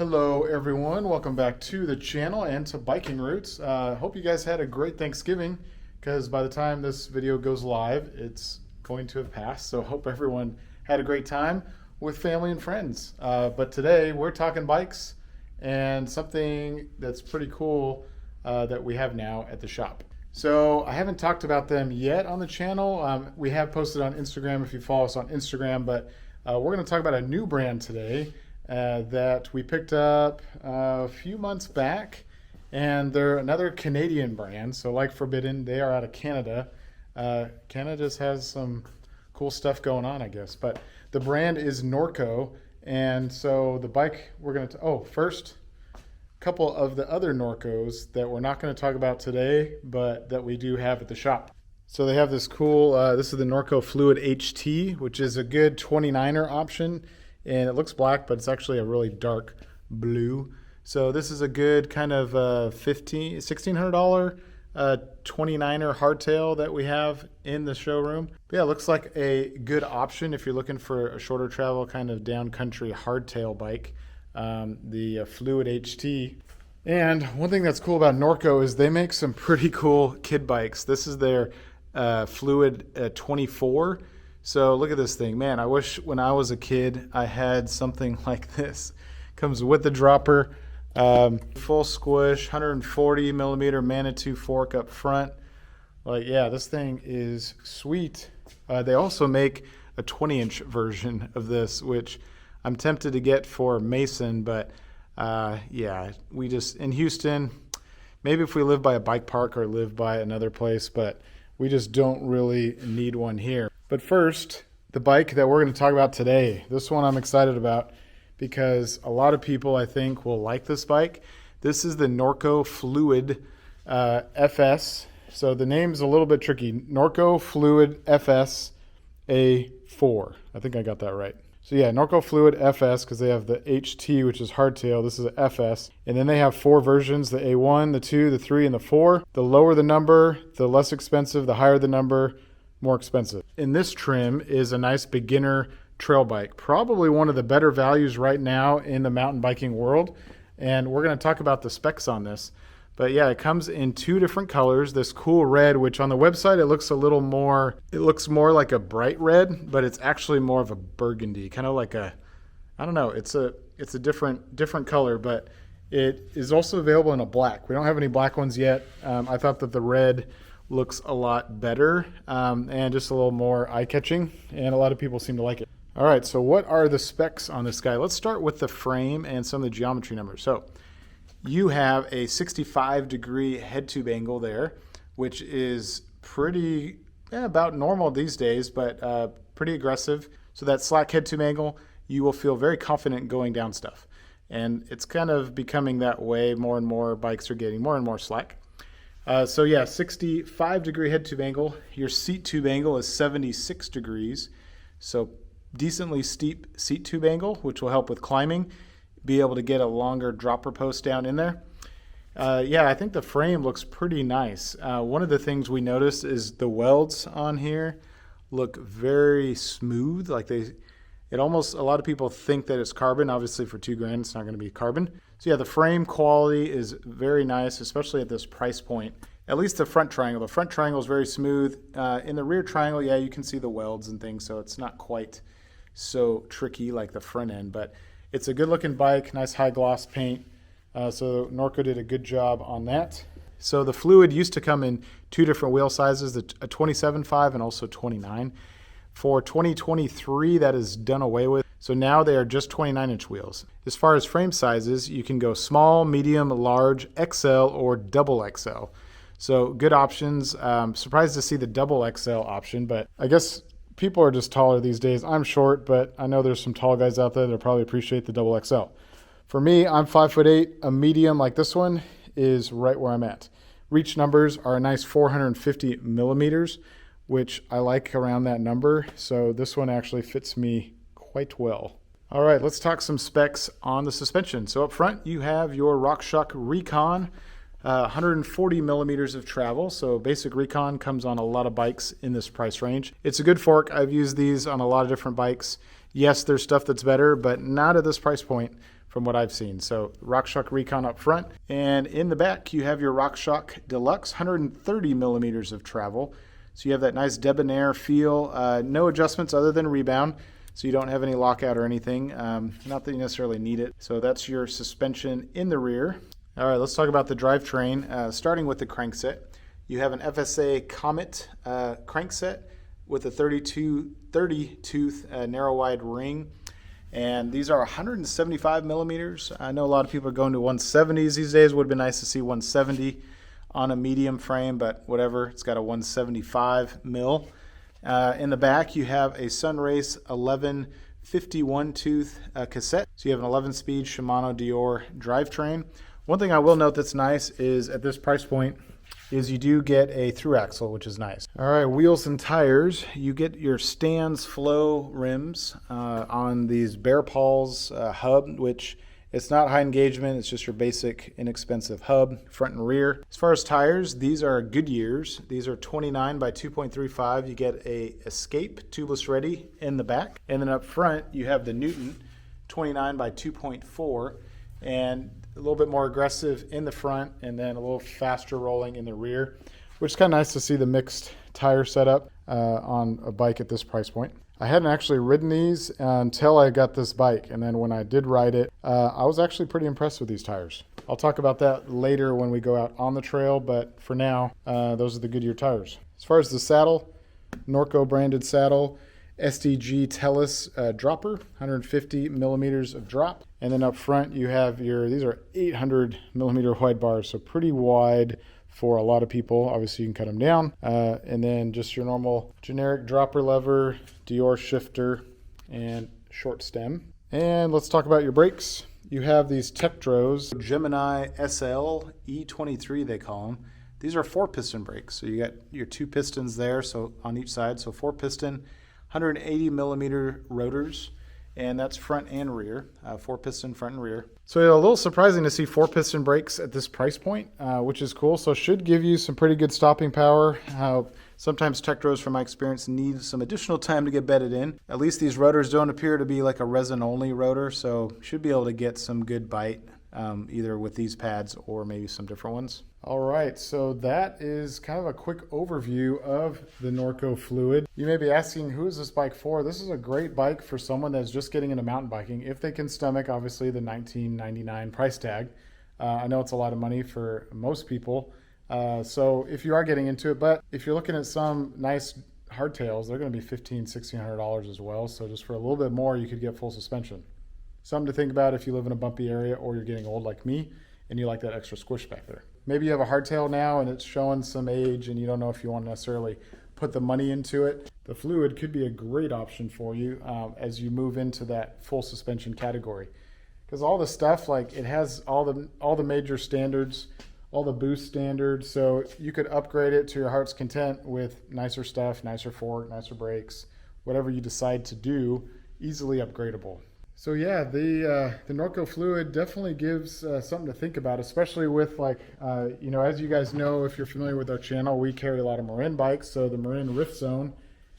Hello everyone, welcome back to the channel and to Biking Roots. Hope you guys had a great Thanksgiving, because by the time this video goes live, it's going to have passed. So hope everyone had a great time with family and friends. But today we're talking bikes and something that's pretty cool that we have now at the shop. So I haven't talked about them yet on the channel. We have posted on Instagram if you follow us on Instagram, but we're going to talk about a new brand today that we picked up a few months back, and they're another Canadian brand. So like Forbidden, they are out of Canada. Canada just has some cool stuff going on, I guess. But the brand is Norco, and so the bike we're going to, first, a couple of the other Norcos that we're not going to talk about today, but that we do have at the shop. So they have this cool, this is the Norco Fluid HT, which is a good 29er option. And it looks black, but it's actually a really dark blue. So this is a good kind of $1,600 29er hardtail that we have in the showroom. But yeah, it looks like a good option if you're looking for a shorter travel kind of down country hardtail bike, the Fluid HT. And one thing that's cool about Norco is they make some pretty cool kid bikes. This is their Fluid 24. So look at this thing, man. I wish when I was a kid I had something like this. Comes with the dropper, full squish, 140 millimeter Manitou fork up front. Like, yeah, this thing is sweet. They also make a 20-inch version of this, which I'm tempted to get for Mason, but yeah, we just, in Houston, maybe if we live by a bike park or live by another place, but we just don't really need one here. But first, the bike that we're going to talk about today. This one I'm excited about because a lot of people, I think, will like this bike. This is the Norco Fluid FS. So the name's a little bit tricky. Norco Fluid FS A4. I think I got that right. So yeah, Norco Fluid FS, because they have the HT, which is hardtail. This is an FS. And then they have 4 versions, the A1, the 2, the 3, and the 4. The lower the number, the less expensive. The higher the number, more expensive. In this trim is a nice beginner trail bike, probably one of the better values right now in the mountain biking world, and we're going to talk about the specs on this. But yeah, it comes in 2 different colors. This cool red, which on the website it looks a little more, it looks more like a bright red, but it's actually more of a burgundy, kind of like a, I don't know, it's a different color, but it is also available in a black. We don't have any black ones yet. I thought that the red looks a lot better and just a little more eye-catching, and a lot of people seem to like it. All right, so what are the specs on this guy? Let's start with the frame and some of the geometry numbers. So you have a 65-degree head tube angle there, which is pretty about normal these days, but pretty aggressive. So that slack head tube angle, you will feel very confident going down stuff, and it's kind of becoming that way. More and more bikes are getting more and more slack. So yeah, 65-degree head tube angle. Your seat tube angle is 76 degrees. So decently steep seat tube angle, which will help with climbing. Be able to get a longer dropper post down in there. Yeah, I think the frame looks pretty nice. One of the things we noticed is the welds on here look very smooth. Like it almost, a lot of people think that it's carbon. Obviously for $2,000, it's not going to be carbon. So yeah, the frame quality is very nice, especially at this price point. At least the front triangle. The front triangle is very smooth. In the rear triangle, yeah, you can see the welds and things, so it's not quite so tricky like the front end. But it's a good-looking bike, nice high gloss paint. So Norco did a good job on that. So the Fluid used to come in 2 different wheel sizes, a 27.5 and also 29. For 2023, that is done away with. So now they are just 29-inch wheels. As far as frame sizes, you can go small, medium, large, XL, or double XL. So good options. Surprised to see the double XL option, but I guess people are just taller these days. I'm short, but I know there's some tall guys out there that probably appreciate the double XL. For me, I'm 5'8". A medium like this one is right where I'm at. Reach numbers are a nice 450 millimeters, which I like around that number. So this one actually fits me quite well. All right, let's talk some specs on the suspension. So up front, you have your RockShox Recon, 140 millimeters of travel. So basic Recon comes on a lot of bikes in this price range. It's a good fork. I've used these on a lot of different bikes. Yes, there's stuff that's better, but not at this price point. from what I've seen. So RockShox Recon up front, and in the back you have your RockShox Deluxe, 130 millimeters of travel. So you have that nice debonair feel, no adjustments other than rebound, so you don't have any lockout or anything. Not that you necessarily need it. So that's your suspension in the rear. All right, let's talk about the drivetrain. Starting with the crankset, you have an FSA Comet crankset with a 30-tooth narrow wide ring. And these are 175 millimeters. I know a lot of people are going to 170s these days. Would have been nice to see 170 on a medium frame, but whatever. It's got a 175 mil. In the back, you have a Sunrace 11 51-tooth cassette. So you have an 11-speed Shimano Dior drivetrain. One thing I will note that's nice is at this price point is you do get a through axle, which is nice. All right, wheels and tires. You get your Stans Flow rims on these Bear Paws hub, which it's not high engagement. It's just your basic inexpensive hub, front and rear. As far as tires, these are Goodyears. These are 29 by 2.35. You get a Escape tubeless ready in the back. And then up front, you have the Newton 29 by 2.4. And a little bit more aggressive in the front and then a little faster rolling in the rear, which is kind of nice to see the mixed tire setup on a bike at this price point. I hadn't actually ridden these until I got this bike, and then when I did ride it, I was actually pretty impressed with these tires. I'll talk about that later when we go out on the trail, but for now, those are the Goodyear tires. As far as the saddle, Norco branded saddle, SDG Tellus dropper, 150 millimeters of drop. And then up front you have these are 800 millimeter wide bars, so pretty wide for a lot of people. Obviously you can cut them down. And then just your normal generic dropper lever, Dior shifter, and short stem. And let's talk about your brakes. You have these Tektros, Gemini SL E23 they call them. These are 4-piston brakes. So you got your 2 pistons there, so on each side, so 4-piston. 180 millimeter rotors, and that's front and rear, 4-piston front and rear. So a little surprising to see 4-piston brakes at this price point, which is cool. So should give you some pretty good stopping power. Sometimes Tektros, from my experience, need some additional time to get bedded in. At least these rotors don't appear to be like a resin-only rotor, so should be able to get some good bite, either with these pads or maybe some different ones. All right, so that is kind of a quick overview of the Norco Fluid. You may be asking, who is this bike for? This is a great bike for someone that's just getting into mountain biking, if they can stomach, obviously, the $19.99 price tag. I know it's a lot of money for most people, so if you are getting into it, but if you're looking at some nice hardtails, they're going to be $1,500, $1,600 as well, so just for a little bit more, you could get full suspension. Something to think about if you live in a bumpy area or you're getting old like me and you like that extra squish back there. Maybe you have a hardtail now and it's showing some age and you don't know if you want to necessarily put the money into it. The Fluid could be a great option for you as you move into that full suspension category. Because all the stuff, like it has all the major standards, all the boost standards, so you could upgrade it to your heart's content with nicer stuff, nicer fork, nicer brakes, whatever you decide to do, easily upgradable. So yeah, the Norco Fluid definitely gives something to think about, especially with as you guys know, if you're familiar with our channel, we carry a lot of Marin bikes. So the Marin Rift Zone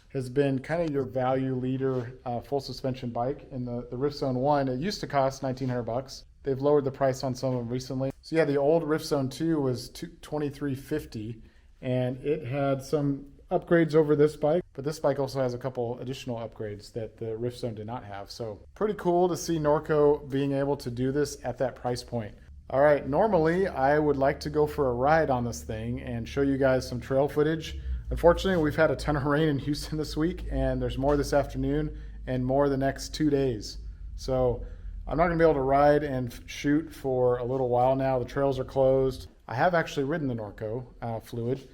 has been kind of your value leader full suspension bike. And the Rift Zone 1, it used to cost $1,900. They've lowered the price on some of them recently. So yeah, the old Rift Zone 2 was $2,350, and it had some upgrades over this bike, but this bike also has a couple additional upgrades that the Rift Zone did not have. So pretty cool to see Norco being able to do this at that price point. All right, normally I would like to go for a ride on this thing and show you guys some trail footage. Unfortunately, we've had a ton of rain in Houston this week, and there's more this afternoon and more the next 2 days. So I'm not gonna be able to ride and shoot for a little while now. The trails are closed. I have actually ridden the Norco Fluid.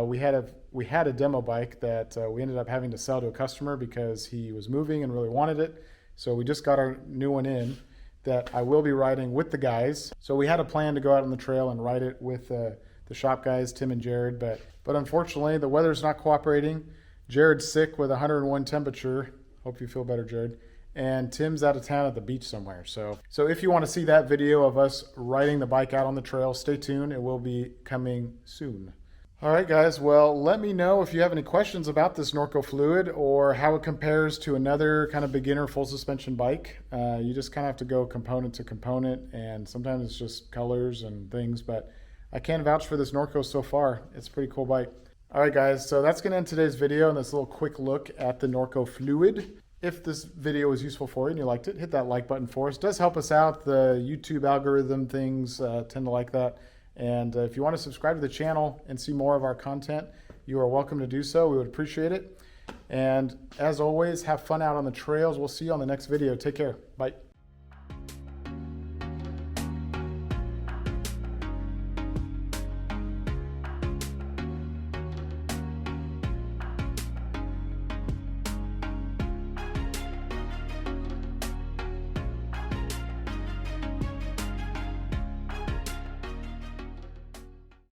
We had a demo bike that we ended up having to sell to a customer because he was moving and really wanted it. So we just got our new one in that I will be riding with the guys. So we had a plan to go out on the trail and ride it with the shop guys, Tim and Jared, but unfortunately the weather's not cooperating. Jared's sick with 101 temperature. Hope you feel better, Jared. And Tim's out of town at the beach somewhere. So if you want to see that video of us riding the bike out on the trail, stay tuned. It will be coming soon. All right, guys. Well, let me know if you have any questions about this Norco Fluid or how it compares to another kind of beginner full suspension bike. You just kind of have to go component to component, and sometimes it's just colors and things, but I can vouch for this Norco so far. It's a pretty cool bike. All right, guys. So that's going to end today's video and this little quick look at the Norco Fluid. If this video was useful for you and you liked it, hit that like button for us. It does help us out. The YouTube algorithm things tend to like that. And if you want to subscribe to the channel and see more of our content, you are welcome to do so. We would appreciate it. And as always, have fun out on the trails. We'll see you on the next video. Take care. Bye.